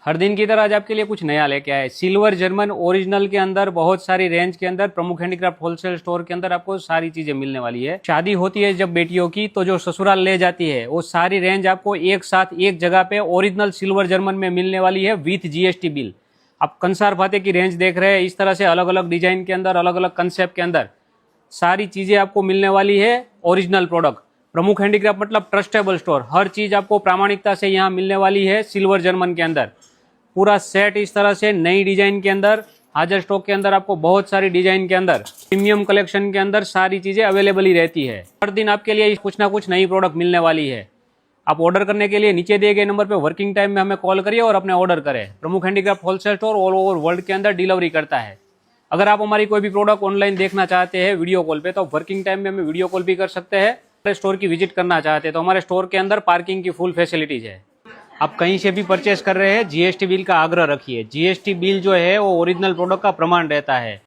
हर दिन की तरह आज आपके लिए कुछ नया लेके आए। सिल्वर जर्मन ओरिजिनल के अंदर बहुत सारी रेंज के अंदर प्रमुख हैंडीक्राफ्ट होलसेल स्टोर के अंदर आपको सारी चीजें मिलने वाली है। शादी होती है जब बेटियों की, तो जो ससुराल ले जाती है वो सारी रेंज आपको एक साथ एक जगह पे ओरिजिनल सिल्वर जर्मन में मिलने वाली है विथ जीएसटी बिल। आप कंसार फाते की रेंज देख रहे हैं, इस तरह से अलग अलग डिजाइन के अंदर, अलग अलग कंसेप्ट के अंदर सारी चीजें आपको मिलने वाली है। ओरिजिनल प्रोडक्ट, प्रमुख हैंडीक्राफ्ट मतलब ट्रस्टेबल स्टोर। हर चीज आपको प्रामाणिकता से यहाँ मिलने वाली है सिल्वर जर्मन के अंदर। पूरा सेट इस तरह से नई डिजाइन के अंदर, हाजर स्टॉक के अंदर आपको बहुत सारी डिजाइन के अंदर, प्रीमियम कलेक्शन के अंदर सारी चीजें अवेलेबल ही रहती है। हर दिन आपके लिए कुछ ना कुछ नई प्रोडक्ट मिलने वाली है। आप ऑर्डर करने के लिए नीचे दिए गए नंबर पे वर्किंग टाइम में हमें कॉल करिए और अपने ऑर्डर करें। प्रमुख handicraft wholesale store all over world के अंदर डिलीवरी करता है। अगर आप हमारी कोई भी प्रोडक्ट ऑनलाइन देखना चाहते हैं वीडियो कॉल पे, तो वर्किंग टाइम में हमें वीडियो कॉल भी कर सकते हैं। हमारे स्टोर की विजिट करना चाहते हैं तो हमारे स्टोर के अंदर पार्किंग की फुल फैसिलिटीज है। आप कहीं से भी परचेस कर रहे हैं, जीएसटी बिल का आग्रह रखिए। जीएसटी बिल जो है वो ओरिजिनल प्रोडक्ट का प्रमाण रहता है।